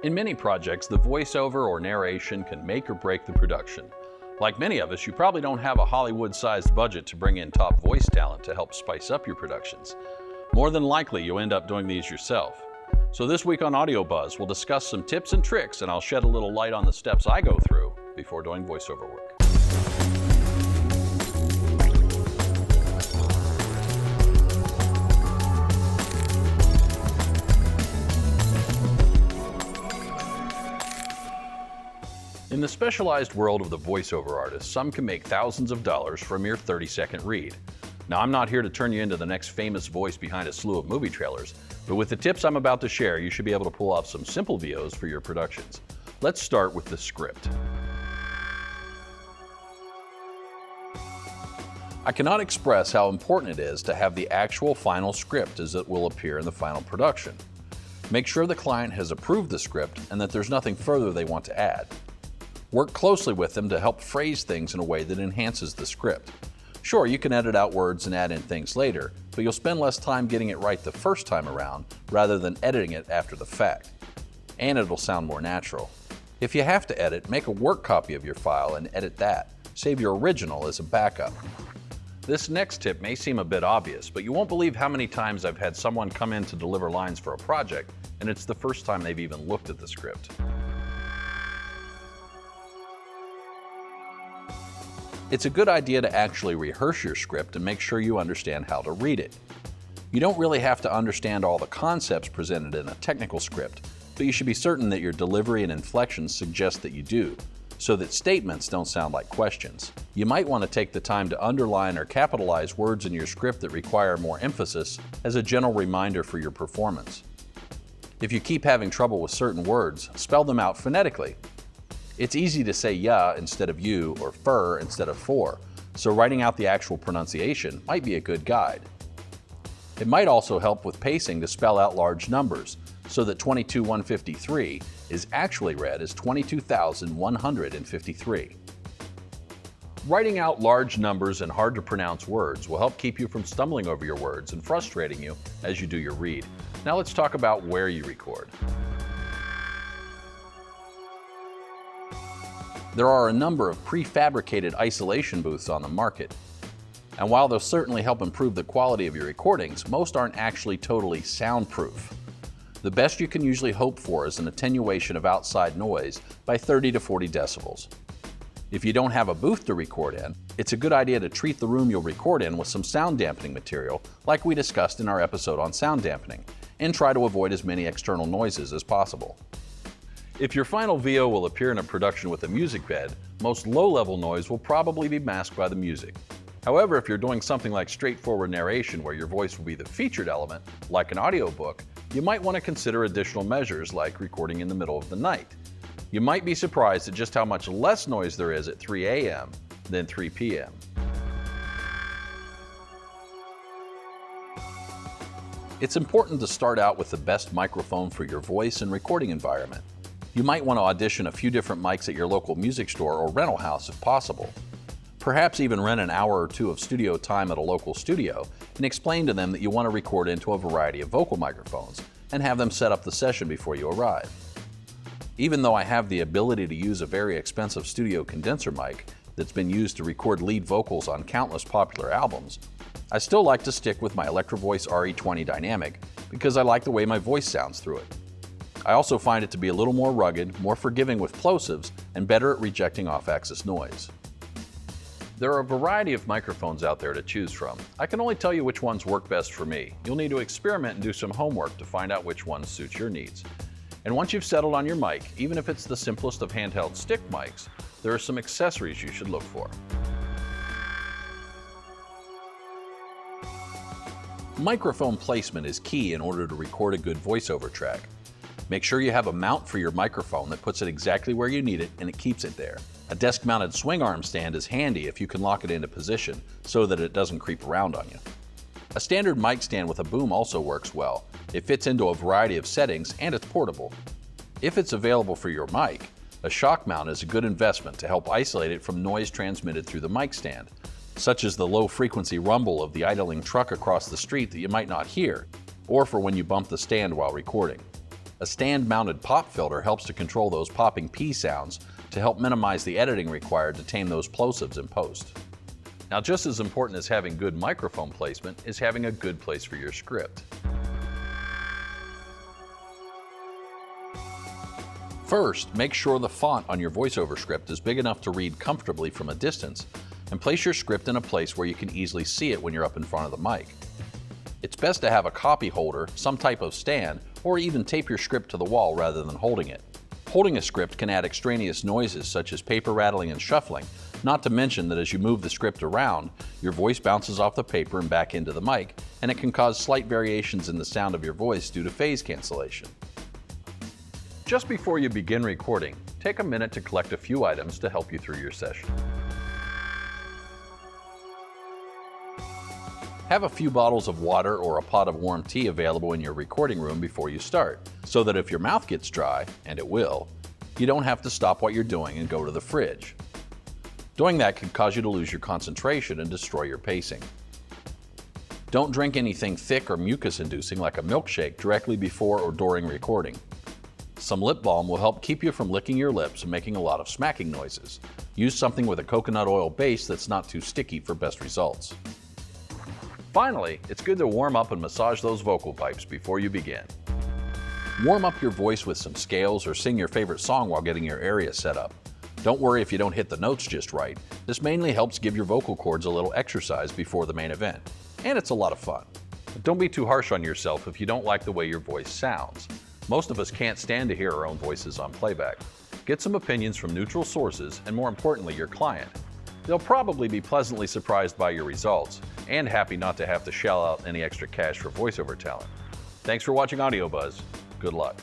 In many projects, the voiceover or narration can make or break the production. Like many of us, you probably don't have a Hollywood-sized budget to bring in top voice talent to help spice up your productions. More than likely, you'll end up doing these yourself. So this week on AudioBuzz, we'll discuss some tips and tricks, and I'll shed a little light on the steps I go through before doing voiceover work. In the specialized world of the voiceover artist, some can make thousands of dollars for a mere 30-second read. Now, I'm not here to turn you into the next famous voice behind a slew of movie trailers, but with the tips I'm about to share, you should be able to pull off some simple VOs for your productions. Let's start with the script. I cannot express how important it is to have the actual final script as it will appear in the final production. Make sure the client has approved the script and that there's nothing further they want to add. Work closely with them to help phrase things in a way that enhances the script. Sure, you can edit out words and add in things later, but you'll spend less time getting it right the first time around rather than editing it after the fact. And it'll sound more natural. If you have to edit, make a work copy of your file and edit that. Save your original as a backup. This next tip may seem a bit obvious, but you won't believe how many times I've had someone come in to deliver lines for a project, and it's the first time they've even looked at the script. It's a good idea to actually rehearse your script and make sure you understand how to read it. You don't really have to understand all the concepts presented in a technical script, but you should be certain that your delivery and inflections suggest that you do, so that statements don't sound like questions. You might want to take the time to underline or capitalize words in your script that require more emphasis as a general reminder for your performance. If you keep having trouble with certain words, spell them out phonetically. It's easy to say ya instead of you or fur instead of for, so writing out the actual pronunciation might be a good guide. It might also help with pacing to spell out large numbers, so that 22,153 is actually read as 22,153. Writing out large numbers and hard to pronounce words will help keep you from stumbling over your words and frustrating you as you do your read. Now let's talk about where you record. There are a number of prefabricated isolation booths on the market. And while they'll certainly help improve the quality of your recordings, most aren't actually totally soundproof. The best you can usually hope for is an attenuation of outside noise by 30 to 40 decibels. If you don't have a booth to record in, it's a good idea to treat the room you'll record in with some sound dampening material like we discussed in our episode on sound dampening, and try to avoid as many external noises as possible. If your final VO will appear in a production with a music bed, most low-level noise will probably be masked by the music. However, if you're doing something like straightforward narration where your voice will be the featured element, like an audiobook, you might want to consider additional measures like recording in the middle of the night. You might be surprised at just how much less noise there is at 3 a.m. than 3 p.m. It's important to start out with the best microphone for your voice and recording environment. You might want to audition a few different mics at your local music store or rental house if possible. Perhaps even rent an hour or two of studio time at a local studio and explain to them that you want to record into a variety of vocal microphones and have them set up the session before you arrive. Even though I have the ability to use a very expensive studio condenser mic that's been used to record lead vocals on countless popular albums, I still like to stick with my Electro Voice RE20 Dynamic because I like the way my voice sounds through it. I also find it to be a little more rugged, more forgiving with plosives, and better at rejecting off-axis noise. There are a variety of microphones out there to choose from. I can only tell you which ones work best for me. You'll need to experiment and do some homework to find out which ones suit your needs. And once you've settled on your mic, even if it's the simplest of handheld stick mics, there are some accessories you should look for. Microphone placement is key in order to record a good voiceover track. Make sure you have a mount for your microphone that puts it exactly where you need it and it keeps it there. A desk-mounted swing arm stand is handy if you can lock it into position so that it doesn't creep around on you. A standard mic stand with a boom also works well. It fits into a variety of settings and it's portable. If it's available for your mic, a shock mount is a good investment to help isolate it from noise transmitted through the mic stand, such as the low-frequency rumble of the idling truck across the street that you might not hear, or for when you bump the stand while recording. A stand-mounted pop filter helps to control those popping P sounds to help minimize the editing required to tame those plosives in post. Now, just as important as having good microphone placement is having a good place for your script. First, make sure the font on your voiceover script is big enough to read comfortably from a distance, and place your script in a place where you can easily see it when you're up in front of the mic. It's best to have a copy holder, some type of stand, or even tape your script to the wall rather than holding it. Holding a script can add extraneous noises such as paper rattling and shuffling, not to mention that as you move the script around, your voice bounces off the paper and back into the mic, and it can cause slight variations in the sound of your voice due to phase cancellation. Just before you begin recording, take a minute to collect a few items to help you through your session. Have a few bottles of water or a pot of warm tea available in your recording room before you start, so that if your mouth gets dry, and it will, you don't have to stop what you're doing and go to the fridge. Doing that could cause you to lose your concentration and destroy your pacing. Don't drink anything thick or mucus-inducing like a milkshake directly before or during recording. Some lip balm will help keep you from licking your lips and making a lot of smacking noises. Use something with a coconut oil base that's not too sticky for best results. Finally, it's good to warm up and massage those vocal pipes before you begin. Warm up your voice with some scales or sing your favorite song while getting your area set up. Don't worry if you don't hit the notes just right. This mainly helps give your vocal cords a little exercise before the main event. And it's a lot of fun. But don't be too harsh on yourself if you don't like the way your voice sounds. Most of us can't stand to hear our own voices on playback. Get some opinions from neutral sources and, more importantly, your client. They'll probably be pleasantly surprised by your results and happy not to have to shell out any extra cash for voiceover talent. Thanks for watching AudioBuzz. Good luck.